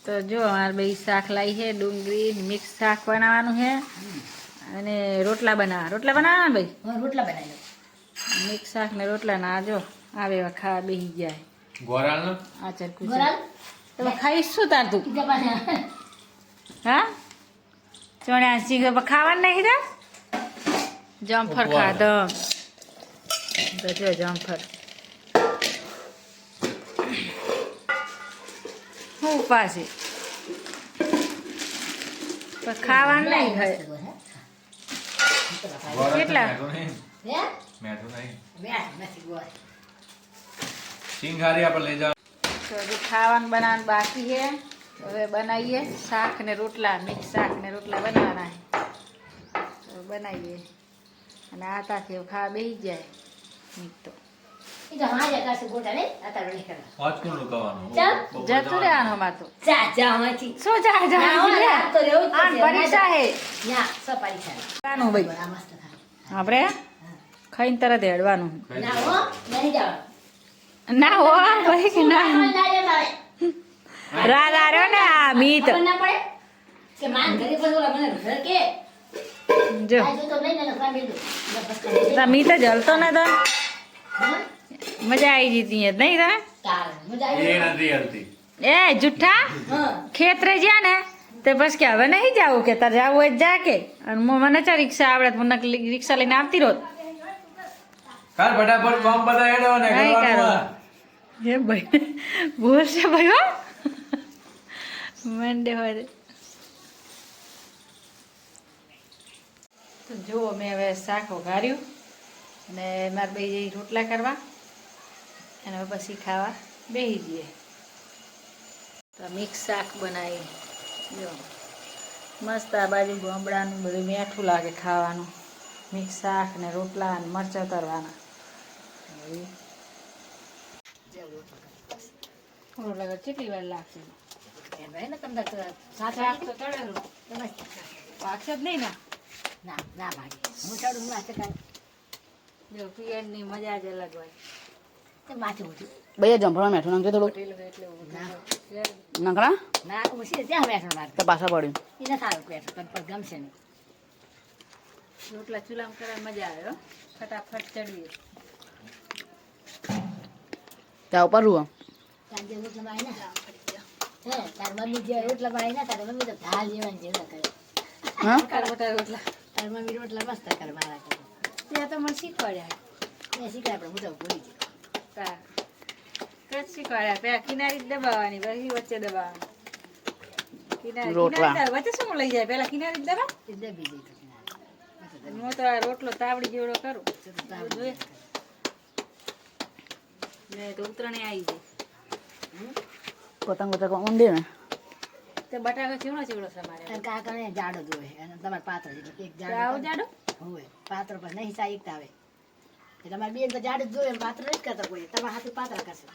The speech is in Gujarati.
તો જો અમારે બે શાક લાવી છે, ડુંગળી મિક્સ શાક બનાવવાનું છે અને રોટલા બનાવવાના ભાઈ. રોટલા બનાવી મિક્સ શાક ને રોટલા ના જો આવે એવા ખાવા બેસી જાય. ગોરાલ આ ચરકું તમે ખાઈશ શું તાર તું? હા ચોણ્યા ચીગો ખાવાનું નહીં તાર? જમફર ખાધો તો જો જમફર હું ઉપાસી પણ ખાવાનું નહીં ખાય. કેટલા? મેઠું નહીં. નથી સિંઘારી આપણે લઈ જાવ. તો હજી ખાવાનું બનાવવાનું બાકી છે. હવે બનાવીએ શાક ને રોટલા, મિક્સ શાક ને રોટલા બનાવવાના છે. તો બનાવીએ અને આ તાથી ખાવા બેસી જાય. તો પાંચ કોણ રોકાવાનું? જતું રહેવાનું અમારે તો. પરીક્ષા શું જા પરીક્ષા હે ખાવાનું ભાઈ આપણે ખાઈને તરત હેડવાનું. ના હો ભાઈ કે ના રાત આવ્યો ને આ મીત જો મીત જલતો ને તો મજા આવી જતી નહીં તને? એ નથી હલતી. એ જુઠ્ઠા ખેતરે જ્યાં ને તે બસ કે હવે નહીં જાવું કે તારે જવું હોય જા કે. અને મને ચા રિક્ષા આવડે મને રિક્ષા લઈને આવતી રોત. કાલ ફટાફટ કામ બધા હેડો ને કરવાનું. એ ભાઈ બોલશે ભાઈ હો મંડે હોય તો જુઓ મેં હવે શાક વઘાર્યું અને મારે બે રોટલા કરવા અને હવે પછી ખાવા બેસી જઈએ. તો મિક્સ શાક બનાવી જો મસ્ત. આ બાજુ ગોમડાનું બધું મીઠું લાગે ખાવાનું. મિક્સ શાક ને રોટલા અને મરચાં તરવાના. થોડું લગર કેટલી વાર લાગશે? શાક તો તળેલું પાકશે જ નહીં ને? જો પિયરની મજા જ અલગ હોય. ભૈયા જમફળમાં મેઠું નાખજો થોડું નાખડા તો પાછા પડ્યું ગમશે નહીં. રોટલા ચૂલામાં કરવા મજા આવે હો. ફટાફટ ચડવીએ. ત્યાં ઉપર રૂ રોટલા મસ્ત કરે મારા ત્યાં તો મને શીખવાડ્યા. શીખવાડ્યા પેલા કિનારી જ દબાવવાની પછી વચ્ચે દબાવવાની. વચ્ચે શું લઈ જાય? પેલા કિનારી જ દબાવ. હું તો આ રોટલો તાવડી જેવડો કરું તો ઉતરણી આવી જાય. પતંગ ઊંડી ને તે બટાકા ચીવડો ચીવડો છે મારે. જાડો જોવે તમારે પાત્ર જાડો હોય પાત્ર પર નહીં સાઈકતા આવે તમારે બેન તો જાડું જ જોવે પાત્ર નથી કરતા કોઈ તમારા હાથે પાત્ર કરશે.